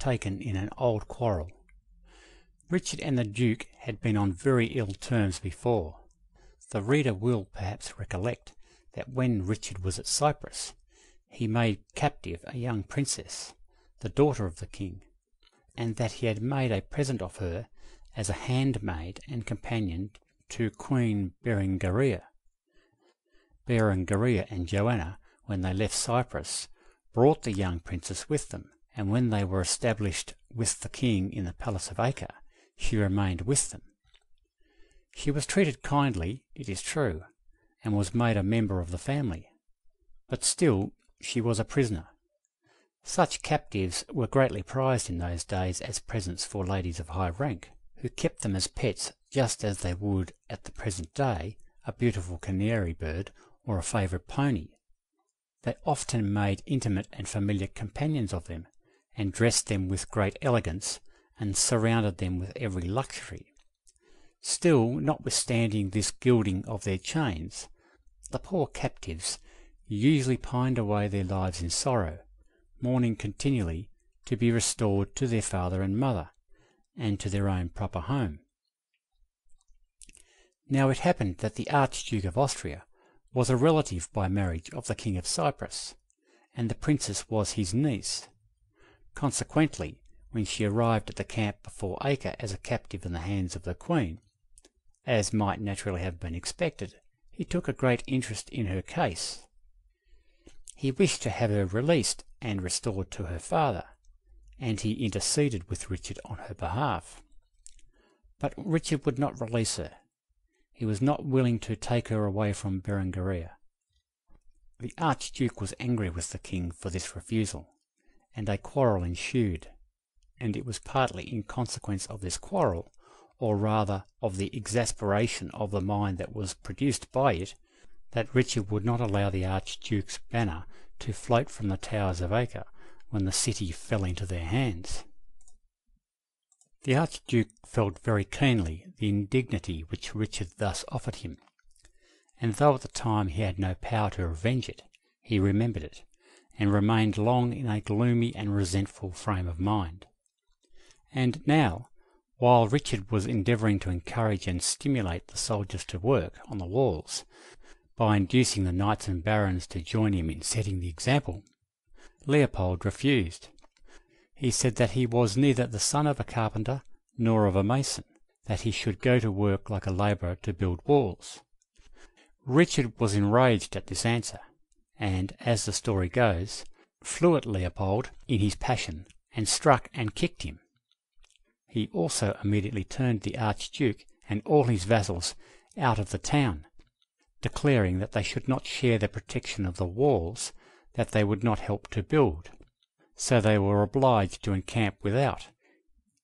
taken in an old quarrel. Richard and the Duke had been on very ill terms before. The reader will perhaps recollect that when Richard was at Cyprus, he made captive a young princess, the daughter of the king, and that he had made a present of her as a handmaid and companion to Queen Berengaria. Berengaria and Joanna, when they left Cyprus, brought the young princess with them, and when they were established with the king in the palace of Acre, she remained with them. She was treated kindly, it is true, and was made a member of the family, but still she was a prisoner. Such captives were greatly prized in those days as presents for ladies of high rank, who kept them as pets just as they would at the present day a beautiful canary bird or a favourite pony. They often made intimate and familiar companions of them, and dressed them with great elegance, and surrounded them with every luxury. Still, notwithstanding this gilding of their chains, the poor captives usually pined away their lives in sorrow, mourning continually to be restored to their father and mother, and to their own proper home. Now it happened that the Archduke of Austria was a relative by marriage of the King of Cyprus, and the princess was his niece. Consequently, when she arrived at the camp before Acre as a captive in the hands of the Queen, as might naturally have been expected, he took a great interest in her case. He wished to have her released and restored to her father, and he interceded with Richard on her behalf. But Richard would not release her. He was not willing to take her away from Berengaria. The Archduke was angry with the king for this refusal, and a quarrel ensued, and it was partly in consequence of this quarrel, or rather of the exasperation of the mind that was produced by it, that Richard would not allow the Archduke's banner to float from the towers of Acre when the city fell into their hands. The Archduke felt very keenly the indignity which Richard thus offered him, and though at the time he had no power to revenge it, he remembered it, and remained long in a gloomy and resentful frame of mind. And now, while Richard was endeavouring to encourage and stimulate the soldiers to work on the walls, by inducing the knights and barons to join him in setting the example, Leopold refused. He said that he was neither the son of a carpenter nor of a mason, that he should go to work like a labourer to build walls. Richard was enraged at this answer, and, as the story goes, flew at Leopold in his passion, and struck and kicked him. He also immediately turned the Archduke and all his vassals out of the town, declaring that they should not share the protection of the walls that they would not help to build. So they were obliged to encamp without,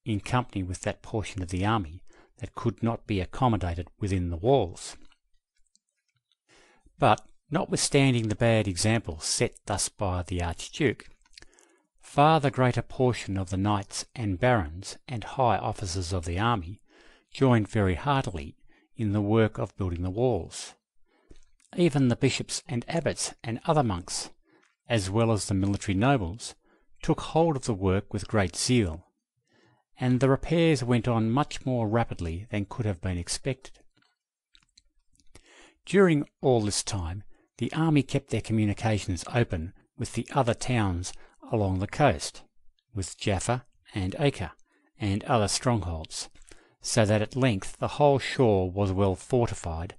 in company with that portion of the army that could not be accommodated within the walls. But, notwithstanding the bad example set thus by the Archduke, far the greater portion of the knights and barons and high officers of the army joined very heartily in the work of building the walls. Even the bishops and abbots and other monks, as well as the military nobles, took hold of the work with great zeal, and the repairs went on much more rapidly than could have been expected. During all this time, the army kept their communications open with the other towns along the coast, with Jaffa and Acre, and other strongholds, so that at length the whole shore was well fortified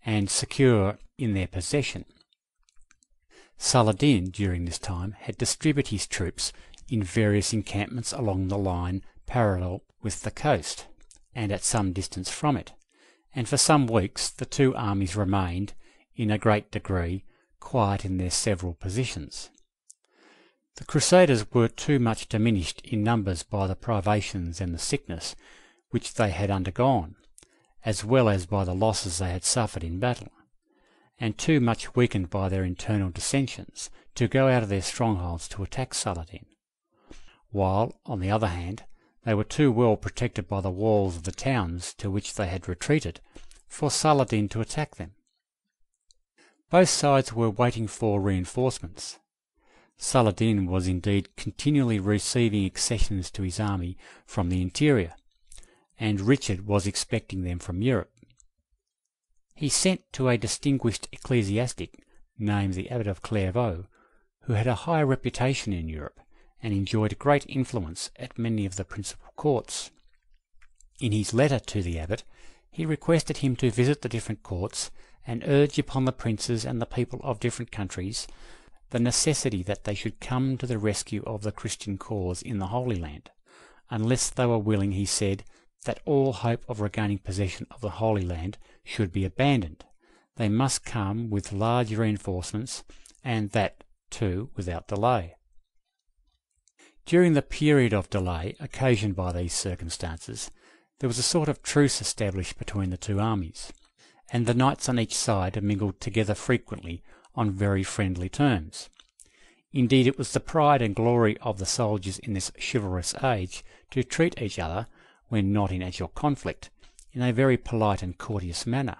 and secure in their possession. Saladin, during this time, had distributed his troops in various encampments along the line parallel with the coast, and at some distance from it, and for some weeks the two armies remained, in a great degree, quiet in their several positions. The Crusaders were too much diminished in numbers by the privations and the sickness which they had undergone, as well as by the losses they had suffered in battle, and too much weakened by their internal dissensions to go out of their strongholds to attack Saladin, while, on the other hand, they were too well protected by the walls of the towns to which they had retreated for Saladin to attack them. Both sides were waiting for reinforcements. Saladin was indeed continually receiving accessions to his army from the interior, and Richard was expecting them from Europe. He sent to a distinguished ecclesiastic named the Abbot of Clairvaux, who had a high reputation in Europe and enjoyed great influence at many of the principal courts. In his letter to the abbot, he requested him to visit the different courts and urge upon the princes and the people of different countries the necessity that they should come to the rescue of the Christian cause in the Holy Land, unless they were willing, he said, that all hope of regaining possession of the Holy Land should be abandoned. They must come with large reinforcements, and that, too, without delay. During the period of delay occasioned by these circumstances, there was a sort of truce established between the two armies, and the knights on each side mingled together frequently on very friendly terms. Indeed, it was the pride and glory of the soldiers in this chivalrous age to treat each other, when not in actual conflict, in a very polite and courteous manner,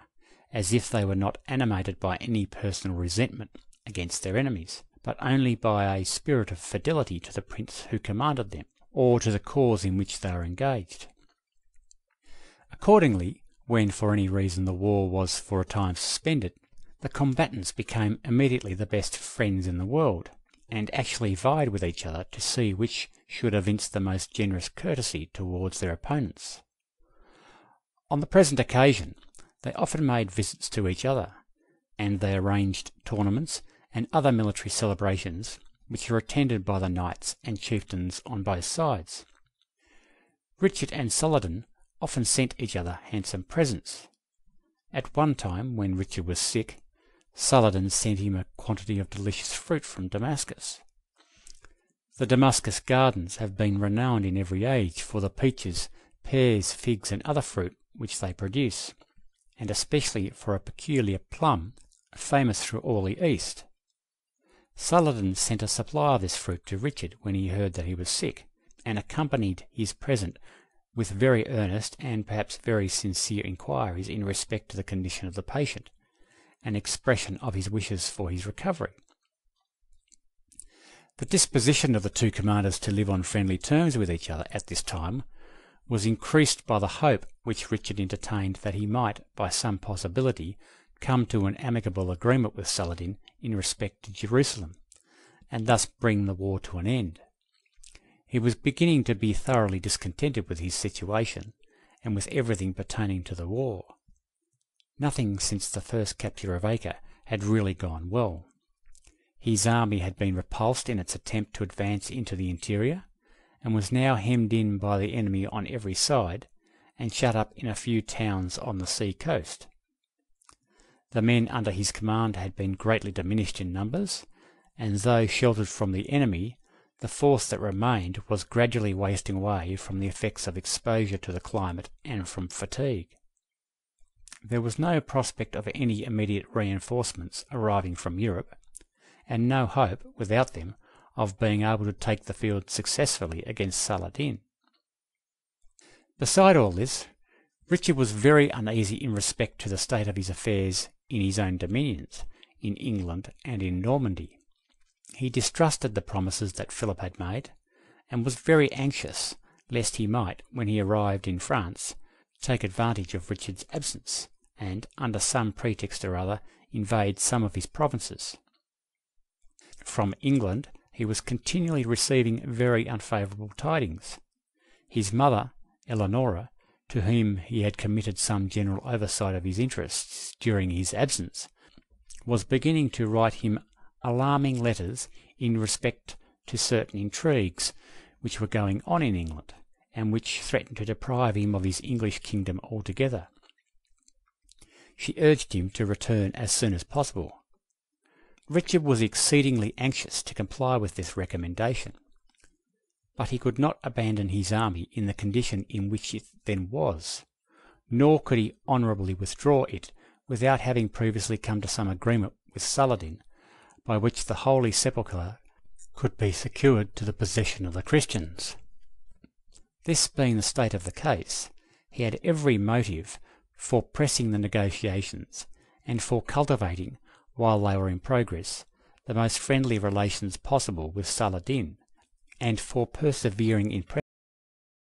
as if they were not animated by any personal resentment against their enemies, but only by a spirit of fidelity to the prince who commanded them, or to the cause in which they were engaged. Accordingly, when for any reason the war was for a time suspended, the combatants became immediately the best friends in the world, and actually vied with each other to see which should evince the most generous courtesy towards their opponents. On the present occasion, they often made visits to each other, and they arranged tournaments and other military celebrations which were attended by the knights and chieftains on both sides. Richard and Saladin often sent each other handsome presents. At one time, when Richard was sick, Saladin sent him a quantity of delicious fruit from Damascus. The Damascus gardens have been renowned in every age for the peaches, pears, figs, and other fruit which they produce, and especially for a peculiar plum famous through all the East. Saladin sent a supply of this fruit to Richard when he heard that he was sick, and accompanied his present with very earnest and perhaps very sincere inquiries in respect to the condition of the patient, an expression of his wishes for his recovery. The disposition of the two commanders to live on friendly terms with each other at this time was increased by the hope which Richard entertained that he might, by some possibility, come to an amicable agreement with Saladin in respect to Jerusalem, and thus bring the war to an end. He was beginning to be thoroughly discontented with his situation, and with everything pertaining to the war. Nothing since the first capture of Acre had really gone well. His army had been repulsed in its attempt to advance into the interior, and was now hemmed in by the enemy on every side, and shut up in a few towns on the sea coast. The men under his command had been greatly diminished in numbers, and though sheltered from the enemy, the force that remained was gradually wasting away from the effects of exposure to the climate and from fatigue. There was no prospect of any immediate reinforcements arriving from Europe, and no hope, without them, of being able to take the field successfully against Saladin. Beside all this, Richard was very uneasy in respect to the state of his affairs in his own dominions, in England and in Normandy. He distrusted the promises that Philip had made, and was very anxious lest he might, when he arrived in France, take advantage of Richard's absence, and, under some pretext or other, invade some of his provinces. From England he was continually receiving very unfavourable tidings. His mother, Eleonora, to whom he had committed some general oversight of his interests during his absence, was beginning to write him alarming letters in respect to certain intrigues which were going on in England, and which threatened to deprive him of his English kingdom altogether. She urged him to return as soon as possible. Richard was exceedingly anxious to comply with this recommendation, but he could not abandon his army in the condition in which it then was, nor could he honourably withdraw it without having previously come to some agreement with Saladin, by which the Holy Sepulchre could be secured to the possession of the Christians. This being the state of the case, he had every motive for pressing the negotiations, and for cultivating, while they were in progress, the most friendly relations possible with Saladin, and for persevering in